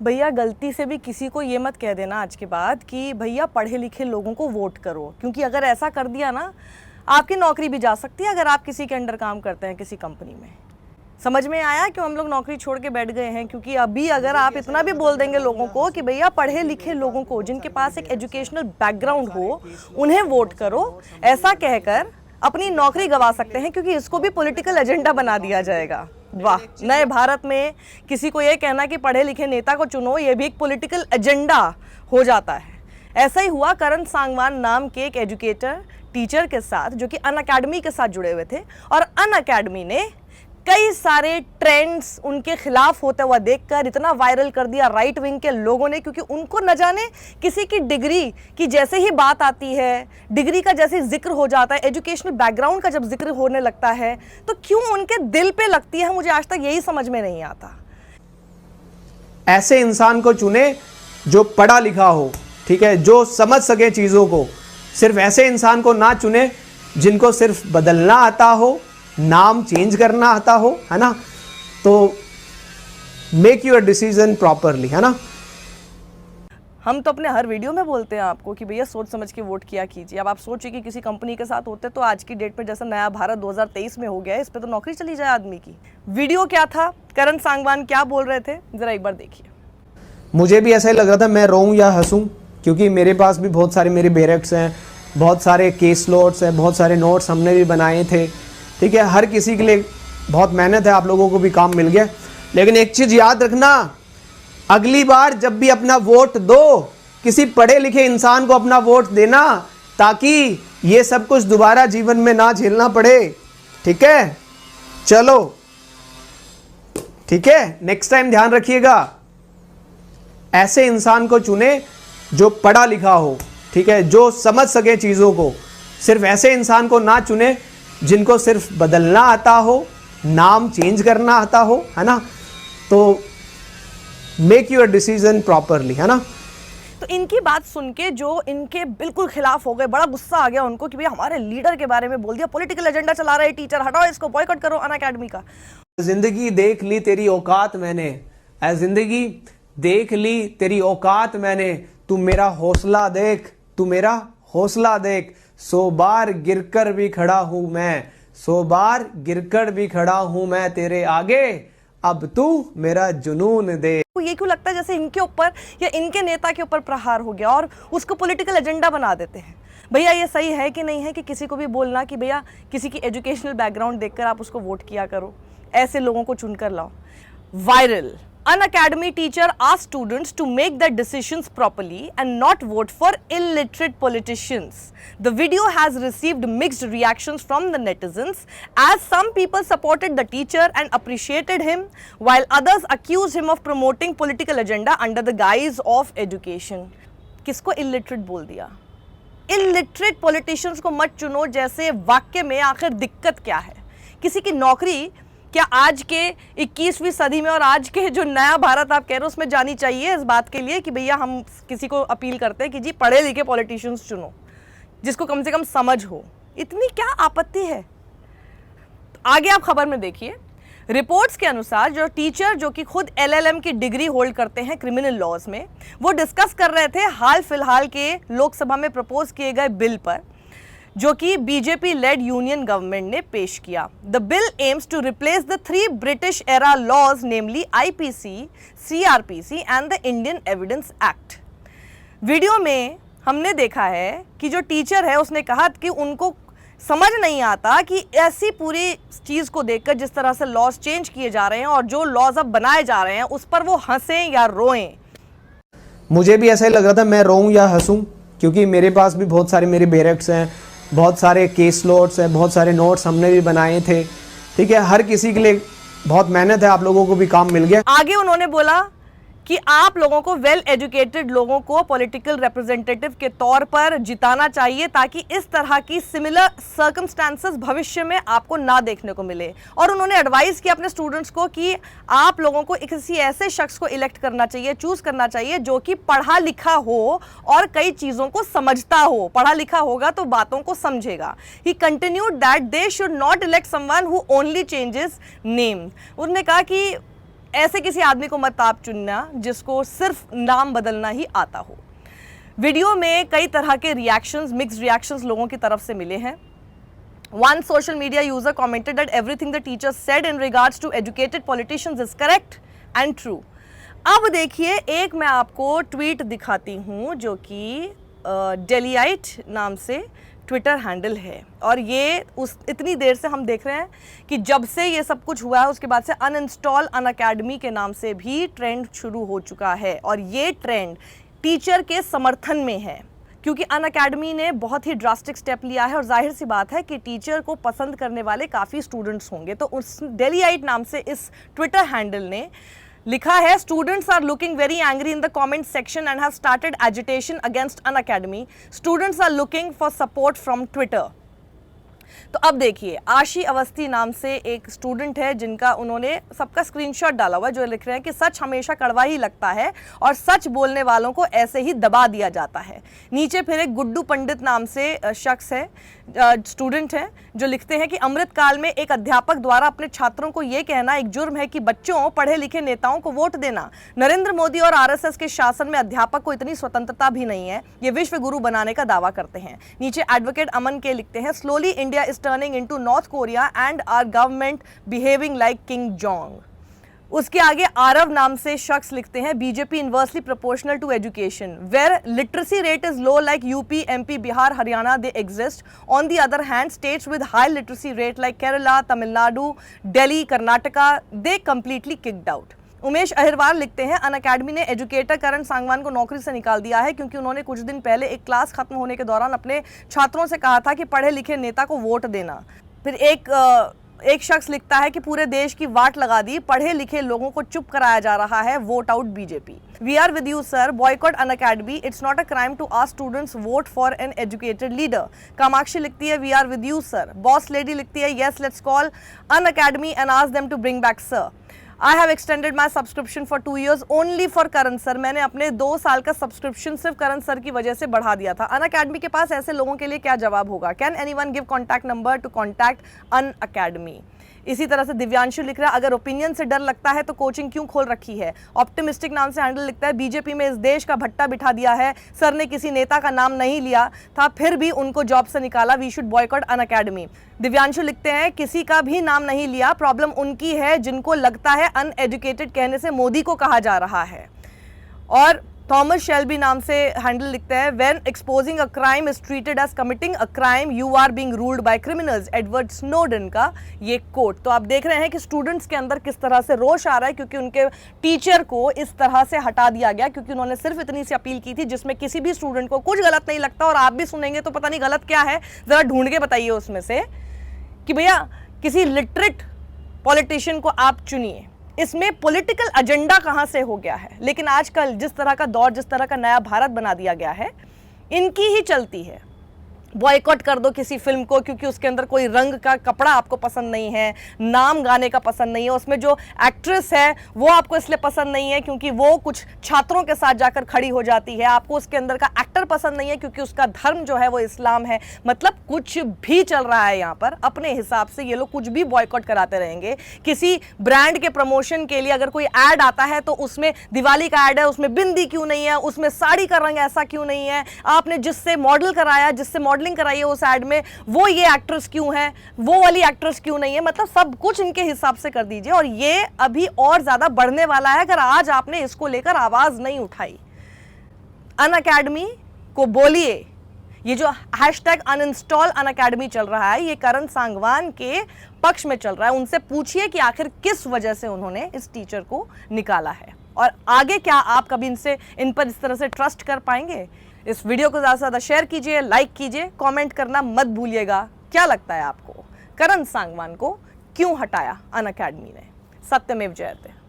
भैया गलती से भी किसी को ये मत कह देना आज के बाद कि भैया पढ़े लिखे लोगों को वोट करो, क्योंकि अगर ऐसा कर दिया ना आपकी नौकरी भी जा सकती है अगर आप किसी के अंडर काम करते हैं किसी कंपनी में। समझ में आया क्यों हम लोग नौकरी छोड़ के बैठ गए हैं? क्योंकि अभी अगर आप इतना भी बोल देंगे लोगों को कि भैया पढ़े लिखे लोगों को जिनके पास एक एजुकेशनल बैकग्राउंड हो उन्हें वोट करो, ऐसा कहकर अपनी नौकरी गंवा सकते हैं, क्योंकि इसको भी पॉलिटिकल एजेंडा बना दिया जाएगा। वाह, नए भारत में किसी को ये कहना कि पढ़े लिखे नेता को चुनो, ये भी एक पॉलिटिकल एजेंडा हो जाता है। ऐसा ही हुआ करण सांगवान नाम के एक एजुकेटर टीचर के साथ, जो कि अनअकैडमी के साथ जुड़े हुए थे, और अनअकैडमी ने कई सारे ट्रेंड्स उनके खिलाफ होते हुआ देखकर इतना वायरल कर दिया राइट विंग के लोगों ने, क्योंकि उनको न जाने किसी की डिग्री की जैसे ही बात आती है, डिग्री का जैसे जिक्र हो जाता है, एजुकेशनल बैकग्राउंड का जब जिक्र होने लगता है तो क्यों उनके दिल पे लगती है, मुझे आज तक यही समझ में नहीं आता। ऐसे इंसान को चुने जो पढ़ा लिखा हो, ठीक है, जो समझ सके चीज़ों को। सिर्फ ऐसे इंसान को ना चुने जिनको सिर्फ बदलना आता हो, नाम चेंज करना आता हो, है ना। तो मेक योर डिसीजन प्रॉपरली, है ना। हम तो अपने हर वीडियो में बोलते हैं आपको कि भैया सोच समझ के वोट किया कीजिए। अब आप सोचिए कि किसी कंपनी के साथ होते तो आज की डेट में जैसा नया भारत 2023 में हो गया है, इस पे तो नौकरी चली जाए आदमी की। वीडियो क्या था, करण सांगवान क्या बोल रहे थे, जरा एक बार देखिए। मुझे भी ऐसा ही लग रहा था मैं रोऊं या हंसूं, क्योंकि मेरे पास भी बहुत सारे मेरे बेरेक्स हैं, बहुत सारे केस नोट्स हैं, बहुत सारे नोट्स हमने भी बनाए थे, ठीक है। हर किसी के लिए बहुत मेहनत है, आप लोगों को भी काम मिल गया। लेकिन एक चीज़ याद रखना, अगली बार जब भी अपना वोट दो, किसी पढ़े लिखे इंसान को अपना वोट देना, ताकि ये सब कुछ दोबारा जीवन में ना झेलना पड़े, ठीक है। चलो ठीक है, नेक्स्ट टाइम ध्यान रखिएगा। ऐसे इंसान को चुने जो पढ़ा लिखा हो, ठीक है, जो समझ सके चीज़ों को। सिर्फ ऐसे इंसान को ना चुने जिनको सिर्फ बदलना आता हो, नाम चेंज करना आता हो, है ना। तो मेक योर डिसीजन प्रॉपरली, है ना। तो इनकी बात सुन के जो इनके बिल्कुल खिलाफ हो गए, बड़ा गुस्सा आ गया उनको कि भैया हमारे लीडर के बारे में बोल दिया, पॉलिटिकल एजेंडा चला रहे टीचर, हटाओ इसको, बॉयकॉट करो अनअकैडमी का। जिंदगी देख ली तेरी औकात मैंने, ऐ जिंदगी देख ली तेरी औकात मैंने, तू मेरा हौसला देख, तू मेरा हौसला देख। 100 बार गिरकर भी खड़ा हूं मैं, 100 बार गिरकर भी खड़ा हूं मैं तेरे आगे, अब तू मेरा जुनून दे। ये क्यों लगता है जैसे इनके ऊपर या इनके नेता के ऊपर प्रहार हो गया और उसको पॉलिटिकल एजेंडा बना देते हैं। भैया ये सही है कि नहीं है कि किसी को भी बोलना कि भैया किसी की एजुकेशनल बैकग्राउंड देखकर आप उसको वोट किया करो, ऐसे लोगों को चुनकर लाओ। Viral, Unacademy teacher asked students to make their decisions properly and not vote for illiterate politicians. The video has received mixed reactions from the netizens, as some people supported the teacher and appreciated him, while others accused him of promoting political agenda under the guise of education. किसको illiterate बोल दिया? Illiterate politicians को मत चुनो जैसे वाक्य में आखिर दिक्कत क्या है? किसी की नौकरी क्या आज के 21वीं सदी में और आज के जो नया भारत आप कह रहे हो उसमें जानी चाहिए इस बात के लिए कि भैया हम किसी को अपील करते हैं कि जी पढ़े लिखे पॉलिटिशियंस चुनो जिसको कम से कम समझ हो, इतनी क्या आपत्ति है? आगे आप खबर में देखिए। रिपोर्ट्स के अनुसार जो टीचर जो कि खुद LLM की डिग्री होल्ड करते हैं क्रिमिनल लॉज में, वो डिस्कस कर रहे थे हाल फिलहाल के लोकसभा में प्रपोज किए गए बिल पर, जो कि बीजेपी लेड यूनियन गवर्नमेंट ने पेश किया। The bill aims to replace the 3 British era laws, namely IPC, CRPC and the Indian evidence act. Video में हमने देखा है कि जो टीचर है उसने कहा कि उनको समझ नहीं आता कि ऐसी पूरी चीज़ को देखकर जिस तरह से लॉज चेंज किए जा रहे हैं और जो लॉज अब बनाए जा रहे हैं उस पर वो हंसें या रोएं। मुझे भी ऐसा ही लग रहा था मैं रोऊं या हंसूं, क्योंकि मेरे पास भी बहुत सारे मेरे बेरेक्स हैं, बहुत सारे केस नोट्स हैं, बहुत सारे नोट्स हमने भी बनाए थे, ठीक है। हर किसी के लिए बहुत मेहनत है, आप लोगों को भी काम मिल गया। आगे उन्होंने बोला कि आप लोगों को वेल एजुकेटेड लोगों को पॉलिटिकल रिप्रेजेंटेटिव के तौर पर जिताना चाहिए ताकि इस तरह की सिमिलर सर्कमस्टांसेस भविष्य में आपको ना देखने को मिले। और उन्होंने एडवाइस किया अपने स्टूडेंट्स को कि आप लोगों को किसी ऐसे शख्स को इलेक्ट करना चाहिए, चूज करना चाहिए जो कि पढ़ा लिखा हो और कई चीज़ों को समझता हो। पढ़ा लिखा होगा तो बातों को समझेगा। ही continued that they should not elect someone who only changes name. उन्होंने कहा कि ऐसे किसी आदमी को मत आप चुनना जिसको सिर्फ नाम बदलना ही आता हो। वीडियो में कई तरह के रिएक्शंस, मिक्स्ड रिएक्शंस लोगों की तरफ से मिले हैं। One social media user commented that everything the teacher said in regards to educated politicians is correct and true. अब देखिए, एक मैं आपको ट्वीट दिखाती हूँ जो कि डेलीआइट नाम से ट्विटर हैंडल है, और ये इतनी देर से हम देख रहे हैं कि जब से ये सब कुछ हुआ है उसके बाद से अनइंस्टॉल अनअकैडमी के नाम से भी ट्रेंड शुरू हो चुका है, और ये ट्रेंड टीचर के समर्थन में है क्योंकि अनअकैडमी ने बहुत ही ड्रास्टिक स्टेप लिया है, और जाहिर सी बात है कि टीचर को पसंद करने वाले काफ़ी स्टूडेंट्स होंगे। तो उस डेलीआइट नाम से इस ट्विटर हैंडल ने लिखा है, students are looking very angry in the comment section and have started agitation against Unacademy. Students are looking for support from Twitter. तो अब देखिए, आशी अवस्थी नाम से एक स्टूडेंट है जिनका उन्होंने सबका स्क्रीनशॉट डाला हुआ है, जो लिख रहे हैं कि सच हमेशा कड़वा ही लगता है और सच बोलने वालों को ऐसे ही दबा दिया जाता है। नीचे फिर एक गुड्डू पंडित नाम से शख्स है, स्टूडेंट है, जो लिखते हैं कि अमृत काल में एक अध्यापक द्वारा अपने छात्रों को यह कहना एक जुर्म है कि बच्चों, पढ़े लिखे नेताओं को वोट देना। नरेंद्र मोदी और आरएसएस के शासन में अध्यापक को इतनी स्वतंत्रता भी नहीं है, ये विश्व गुरु बनाने का दावा करते हैं। नीचे एडवोकेट अमन के लिखते हैं, slowly India is turning into North Korea and our government behaving like king Jong. उसके आगे आरव नाम से शख्स लिखते हैं, BJP inversely proportional to education where literacy rate is low like UP, MP, Bihar, Haryana they exist. On the other hand states with high literacy rate like Kerala, Tamil Nadu, Delhi, Karnataka they completely kicked out. Umesh Ahirwar लिखते हैं, Unacademy ने एजुकेटर करण सांगवान को नौकरी से निकाल दिया है क्योंकि उन्होंने कुछ दिन पहले एक क्लास खत्म होने के दौरान अपने छात्रों से कहा था कि पढ़े लिखे नेता को वोट देना। फिर एक शख्स लिखता है कि पूरे देश की वाट लगा दी, पढ़े लिखे लोगों को चुप कराया जा रहा है, vote out BJP. We are with you sir, boycott Unacademy, it's not a crime to ask students vote for an educated leader. Kamakshi लिखती है, we are with you sir. Boss lady लिखती है, yes let's call Unacademy and ask them to bring back sir. I have extended my subscription for 2 years only for Karan sir. मैंने अपने 2 साल का subscription सिर्फ करण sir की वजह से बढ़ा दिया था। अनअकैडमी के पास ऐसे लोगों के लिए क्या जवाब होगा? Can anyone give contact number two contact Unacademy? इसी तरह से दिव्यांशु लिख रहा है, अगर ओपिनियन से डर लगता है तो कोचिंग क्यों खोल रखी है? ऑप्टिमिस्टिक नाम से हैंडल लिखता है, बीजेपी में इस देश का भट्टा बिठा दिया है, सर ने किसी नेता का नाम नहीं लिया था फिर भी उनको जॉब से निकाला, we should boycott Unacademy. Divyanshu लिखते हैं, किसी का भी नाम नहीं लिया, प्रॉब्लम उनकी है जिनको लगता है अनएजुकेटेड कहने से मोदी को कहा जा रहा है। और थॉमस शेल्बी नाम से हैंडल लिखते हैं, when exposing a crime is treated as committing a crime, you are being ruled by criminals. Edward Snowden का ये कोट। तो आप देख रहे हैं कि स्टूडेंट्स के अंदर किस तरह से रोष आ रहा है क्योंकि उनके टीचर को इस तरह से हटा दिया गया, क्योंकि उन्होंने सिर्फ इतनी सी अपील की थी जिसमें किसी भी स्टूडेंट को कुछ गलत नहीं लगता। और आप भी सुनेंगे तो पता नहीं गलत क्या है, जरा ढूंढ के बताइए उसमें से कि भैया किसी लिटरेट पॉलिटिशियन को आप चुनिए, इसमें पॉलिटिकल एजेंडा कहां से हो गया है। लेकिन आजकल जिस तरह का दौर, जिस तरह का नया भारत बना दिया गया है, इनकी ही चलती है। बॉयकॉट कर दो किसी फिल्म को क्योंकि उसके अंदर कोई रंग का कपड़ा आपको पसंद नहीं है, नाम गाने का पसंद नहीं है, उसमें जो एक्ट्रेस है वो आपको इसलिए पसंद नहीं है क्योंकि वो कुछ छात्रों के साथ जाकर खड़ी हो जाती है, आपको उसके अंदर का एक्टर पसंद नहीं है क्योंकि उसका धर्म जो है वो इस्लाम है। मतलब कुछ भी चल रहा है यहाँ पर, अपने हिसाब से ये लोग कुछ भी बॉयकॉट कराते रहेंगे। किसी ब्रांड के प्रमोशन के लिए अगर कोई ऐड आता है तो उसमें दिवाली का ऐड है, उसमें बिंदी क्यों नहीं है, उसमें साड़ी का रंग ऐसा क्यों नहीं है, आपने जिससे मॉडल कराया, जिससे मॉडलिंग कराइए उस ऐड में, वो ये एक्ट्रेस क्यों है, वो वाली एक्ट्रेस क्यों नहीं है। मतलब सब कुछ इनके हिसाब से कर दीजिए, और ये अभी और ज्यादा बढ़ने वाला है अगर आज आपने इसको लेकर आवाज नहीं उठाई। अनअकैडमी को बोलिए, ये जो हैशटैग अनइंस्टॉल अनअकैडमी चल रहा है ये करण सांगवान के पक्ष में चल रहा है। उनसे पूछिए कि आखिर किस वजह से उन्होंने इस टीचर को निकाला है, और आगे क्या आप कभी इन पर इस तरह से ट्रस्ट कर पाएंगे? इस वीडियो को ज़्यादा से ज़्यादा शेयर कीजिए, लाइक कीजिए, कमेंट करना मत भूलिएगा। क्या लगता है आपको, करण सांगवान को क्यों हटाया अनअकैडमी ने? सत्यमेव जयते।